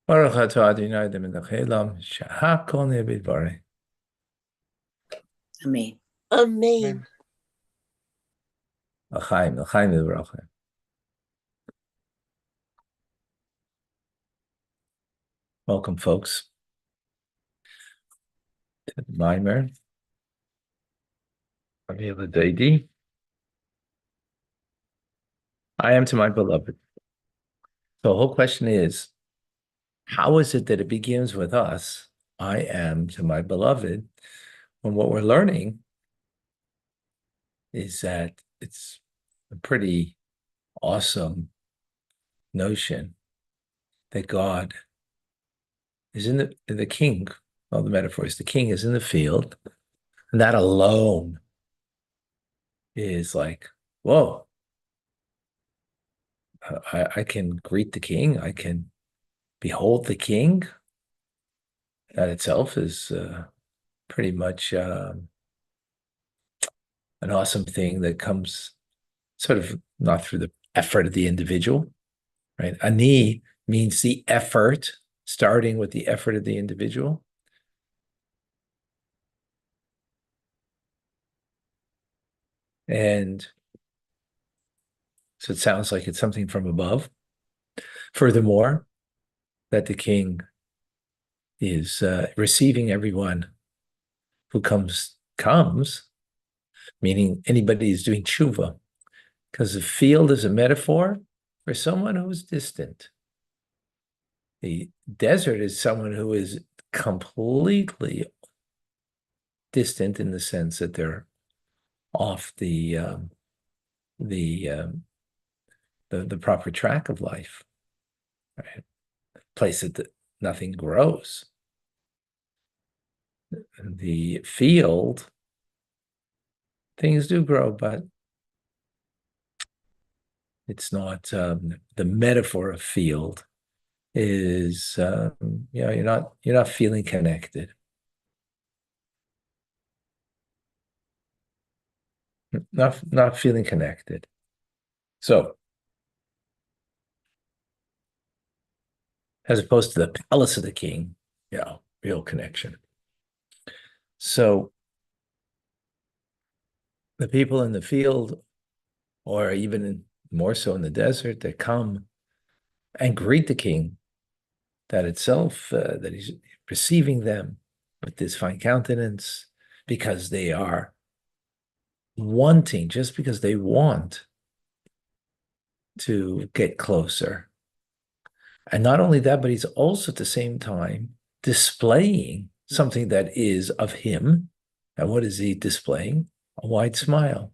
Baruch atah Adonai melech haolam, shehakol nהיה bidbaro. Amen. Amen. L'chaim, l'chaim v'bracha. Welcome, folks, to the Maimer of Yeladeidi. I am to my beloved. So the whole question is, how is it that it begins with us? I am to my beloved. When what we're learning is that it's a pretty awesome notion that God is in the king. Well, the metaphor is the king is in the field, and that alone is like, whoa, I can greet the king. I can behold the king. That itself is pretty much an awesome thing that comes sort of not through the effort of the individual, right? Ani means the effort, starting with the effort of the individual. And so it sounds like it's something from above. Furthermore, that the king is receiving everyone who comes, meaning anybody who's doing tshuva, because the field is a metaphor for someone who is distant. The desert is someone who is completely distant in the sense that they're off the proper track of life, right? Place that nothing grows. The field, things do grow, but it's not the metaphor of field is you're not feeling connected. Not feeling connected. So as opposed to the palace of the king, real connection. So the people in the field, or even more so in the desert, that come and greet the king, that itself, that he's receiving them with this fine countenance, because they are wanting, just because they want to get closer. And not only that, but he's also at the same time displaying something that is of him. And what is he displaying? A wide smile.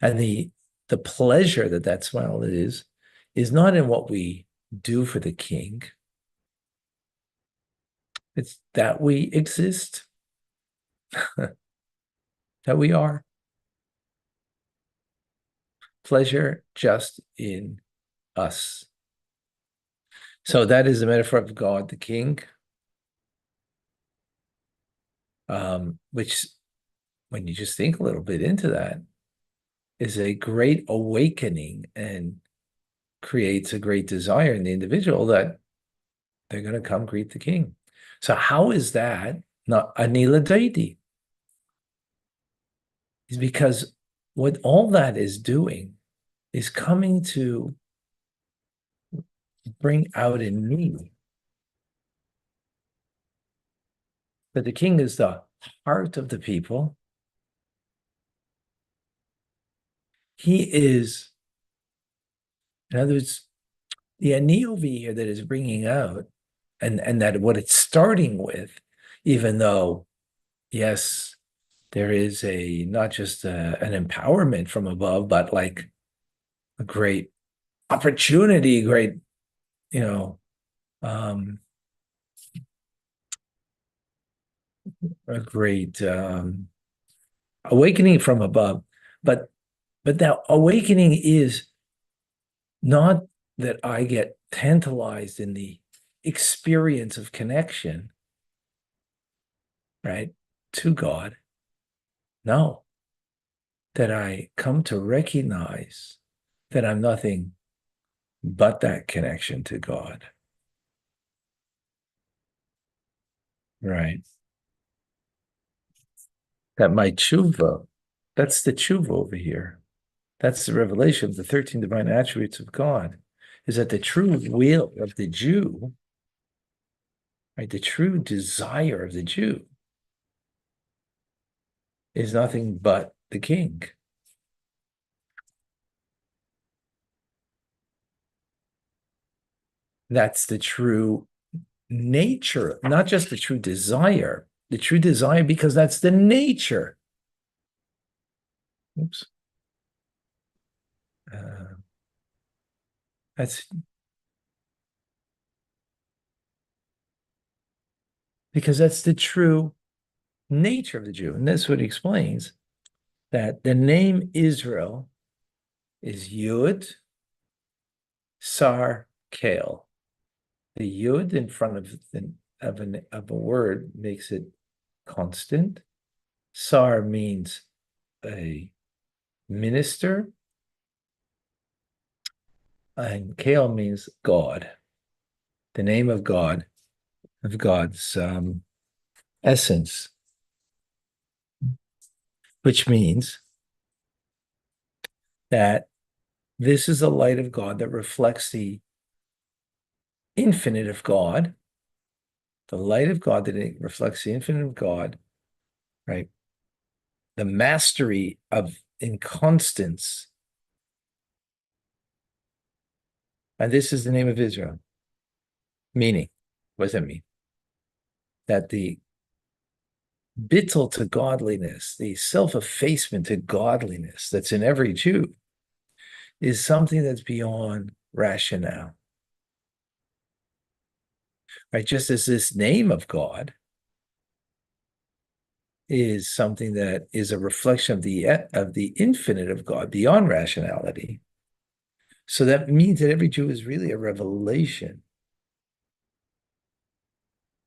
And the pleasure that smile is not in what we do for the king. It's that we exist, that we are. Pleasure just in us. So that is the metaphor of God, the king, which, when you just think a little bit into that, is a great awakening and creates a great desire in the individual that they're going to come greet the king. So how is that not Anila Daiti? Is because what all that is doing is coming to bring out in me that the king is the heart of the people. He is, in other words, the ani over here that is bringing out, and that what it's starting with, even though, yes, there is not just an empowerment from above, but like a great opportunity, great, um, a great awakening from above. But that awakening is not that I get tantalized in the experience of connection, right, to God. No, that I come to recognize that I'm nothing but that connection to God. Right. That my tshuva, that's the tshuva over here. That's the revelation of the 13 divine attributes of God, is that the true will of the Jew, right, the true desire of the Jew is nothing but the king. That's the true nature, not just the true desire, because that's the nature. Oops. Uh, that's because that's the true nature of the Jew. And that's what he explains that the name Israel is Yud Sar Kale. The Yud in front of a word makes it constant. Sar means a minister, and Kale means God, the name of God, of God's essence, which means that this is the light of God that reflects the infinite of God, the light of God that reflects the infinite of God, right? The mastery of inconstance. And this is the name of Israel. Meaning, what does that mean? That the bittul to godliness, the self-effacement to godliness that's in every Jew is something that's beyond rationale. Right? Just as this name of God is something that is a reflection of the infinite of God beyond rationality. So that means that every Jew is really a revelation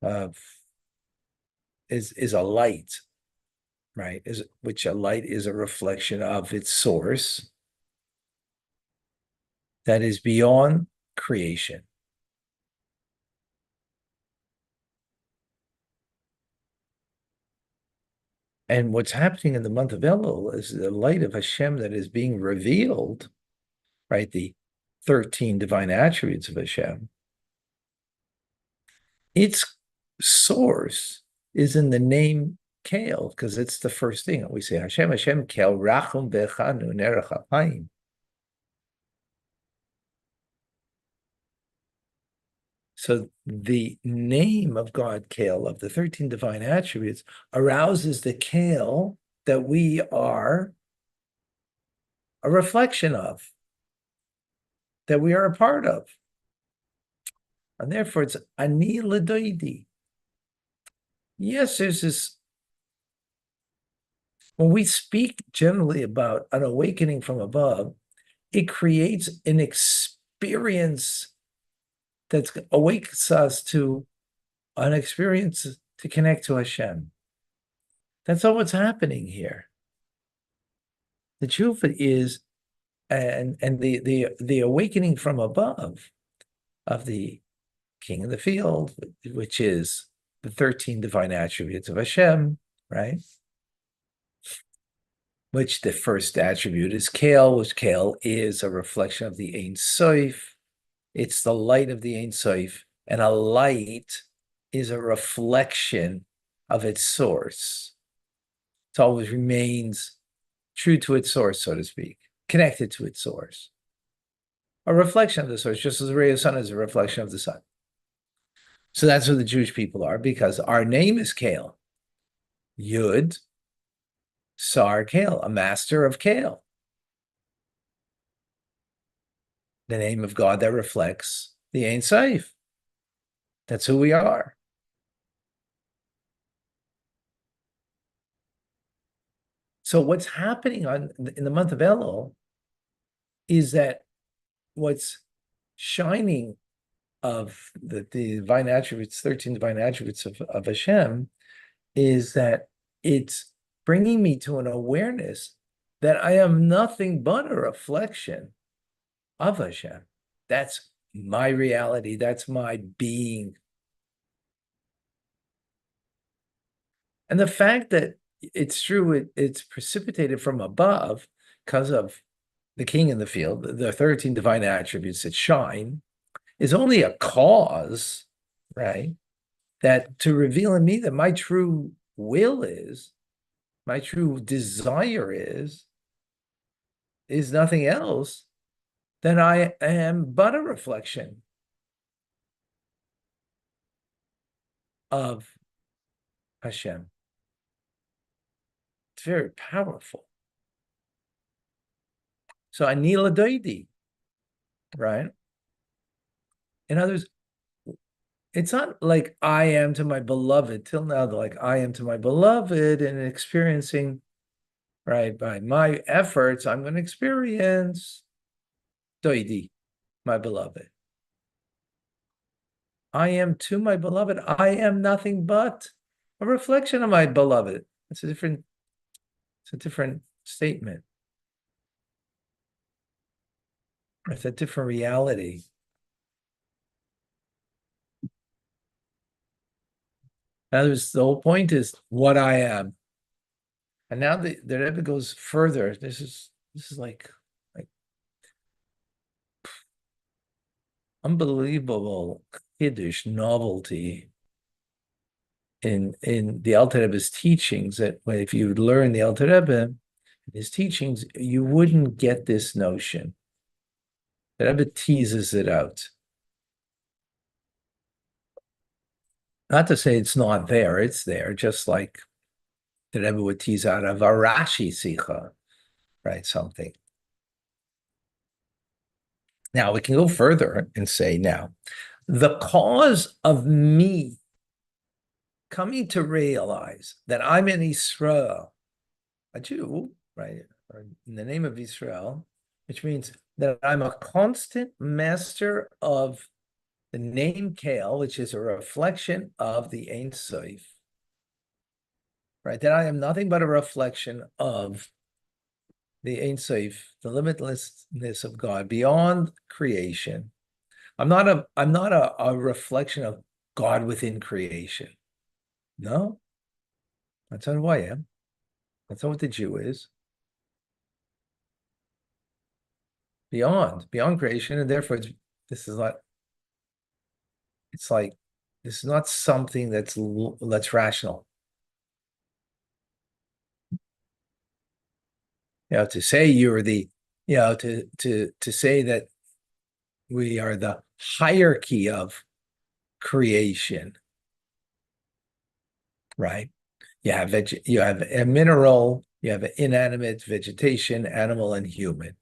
of is a light, right? Which a light is a reflection of its source that is beyond creation. And what's happening in the month of Elul is the light of Hashem that is being revealed, right? The 13 divine attributes of Hashem. Its source is in the name Kel, because it's the first thing we say. Hashem, Hashem, Kel, Rachum, Bechanu, Nerech HaPayim. So the name of God, Kel, of the 13 divine attributes, arouses the Kel that we are a reflection of, that we are a part of. And therefore, it's Ani L'Doidi. Yes, there's this. When we speak generally about an awakening from above, it creates an experience that awakens us to an experience to connect to Hashem. That's all what's happening here. The truth is, and the awakening from above of the king of the field, which is the 13 divine attributes of Hashem, right? Which the first attribute is Kale, which Kale is a reflection of the Ein Sof. It's the light of the Ein Sof, and a light is a reflection of its source. It always remains true to its source, so to speak, connected to its source. A reflection of the source, just as the ray of the sun is a reflection of the sun. So that's what the Jewish people are, because our name is Kale. Yud, Sar Kale, a master of Kale. The name of God that reflects the Ein Sof. That's who we are. So what's happening in the month of Elul is that what's shining of the divine attributes, 13 divine attributes of Hashem, is that it's bringing me to an awareness that I am nothing but a reflection of Hashem. That's my reality. That's my being. And the fact that it's true, it's precipitated from above because of the king in the field, the 13 divine attributes that shine, is only a cause, right? That to reveal in me that my true will is, my true desire is nothing else than I am but a reflection of Hashem. It's very powerful. So Anila Doidi, right? In other words, it's not like I am to my beloved till now, like I am to my beloved and experiencing, right? By my efforts, I'm going to experience Doidi, my beloved. I am to my beloved. I am nothing but a reflection of my beloved. It's a different statement. It's a different reality. In other words, the whole point is what I am. And now the Rebbe goes further. This is like unbelievable Kiddush novelty in the Alter Rebbe's teachings, that if you learn the Alter Rebbe, his teachings, you wouldn't get this notion. The Rebbe teases it out. Not to say it's not there, it's there, just like the Rebbe would tease out of a Rashi Sikha, right? Something. Now we can go further and say, now, the cause of me coming to realize that I'm in Israel, a Jew, right, or in the name of Israel, which means that I'm a constant master of the name Kale, which is a reflection of the Ein Sof, right? That I am nothing but a reflection of the Ein Sof, the limitlessness of God beyond creation. I'm not a reflection of God within creation. No, that's not who I am. That's not what the Jew is. Beyond creation, and therefore this is not. It's like this is not something that's rational. To say you're the, to say that we are the hierarchy of creation, right? You have a mineral, you have inanimate, vegetation, animal, and human.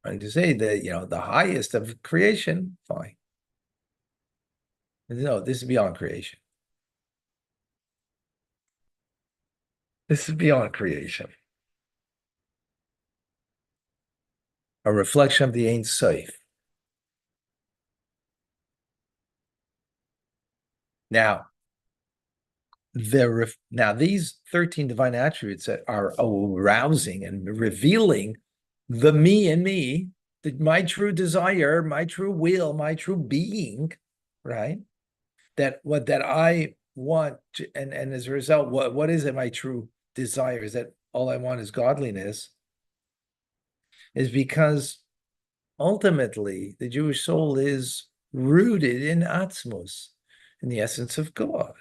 And to say that, the highest of creation, fine. No, this is beyond creation. This is beyond creation. A reflection of the Ein Sof. Now, these 13 divine attributes that are arousing and revealing the me in me, my true desire, my true will, my true being, right? That I want, and as a result, what is it? My true desire is that all I want is godliness, is because ultimately the Jewish soul is rooted in Atzmos, in the essence of God.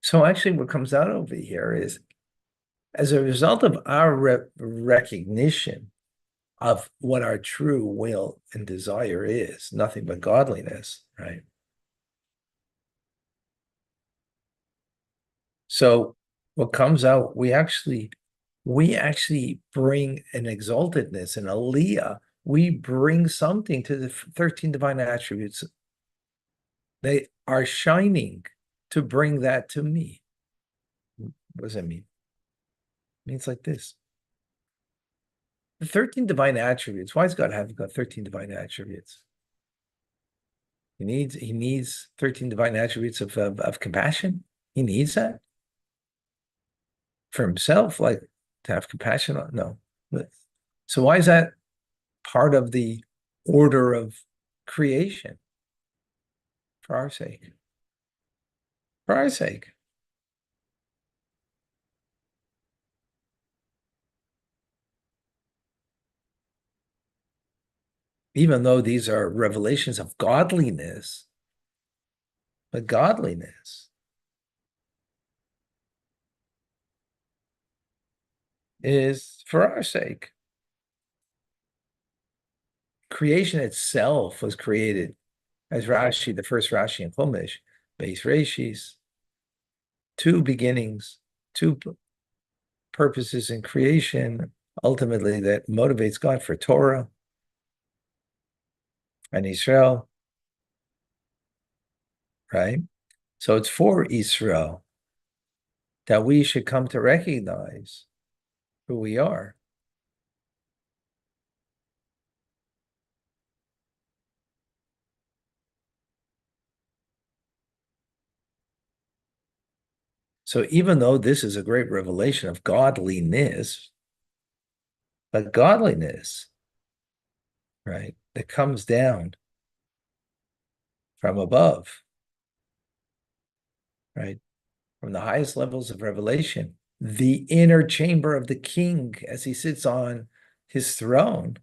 So actually what comes out over here is, as a result of our recognition of what our true will and desire is, nothing but godliness, right? So what comes out, we actually bring an exaltedness, an aliyah. We bring something to the 13 divine attributes. They are shining to bring that to me. What does that mean? It means like this. The 13 divine attributes. Why does God have got 13 divine attributes? He needs 13 divine attributes of compassion. He needs that for himself, like to have compassion. No. So why is that part of the order of creation? For our sake. For our sake. Even though these are revelations of godliness, but godliness is for our sake. Creation itself was created, as Rashi, the first Rashi in Chumash, Beis Reshis, two beginnings, two purposes in creation, ultimately that motivates God for Torah and Israel, right? So it's for Israel that we should come to recognize who we are. So even though this is a great revelation of godliness, but godliness, right, that comes down from above, right, from the highest levels of revelation, the inner chamber of the king as he sits on his throne,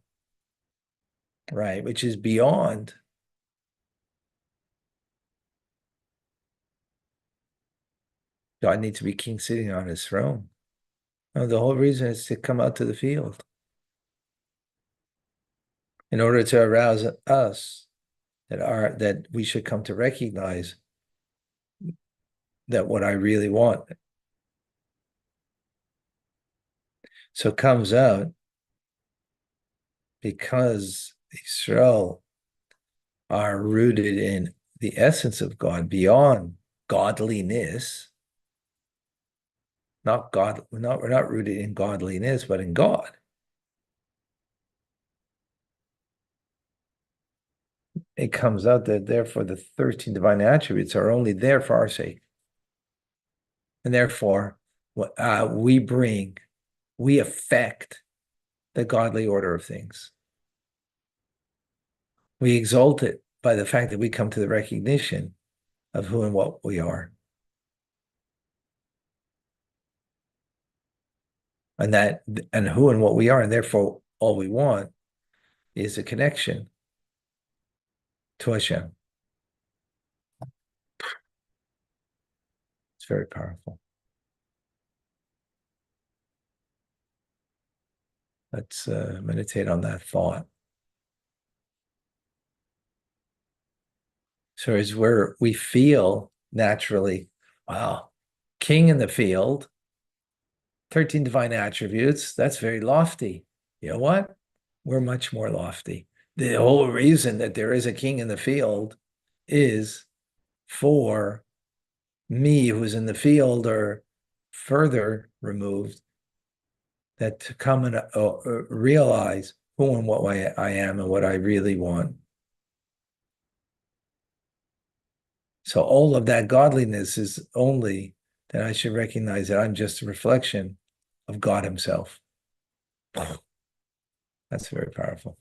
right, which is beyond. God needs to be king sitting on his throne. No, the whole reason is to come out to the field in order to arouse us that we should come to recognize that what I really want. So it comes out because Israel are rooted in the essence of God beyond godliness. We're not rooted in godliness, but in God. It comes out that therefore the 13 divine attributes are only there for our sake. And therefore, we affect the godly order of things. We exalt it by the fact that we come to the recognition of who and what we are. And who and what we are, and therefore all we want is a connection to Hashem. It's very powerful. Let's meditate on that thought. So as where we feel naturally, wow, king in the field, 13 divine attributes, that's very lofty. You know what? We're much more lofty. The whole reason that there is a king in the field is for me who's in the field or further removed, that to come and realize who and what I am and what I really want. So all of that godliness is only that I should recognize that I'm just a reflection of God himself. That's very powerful.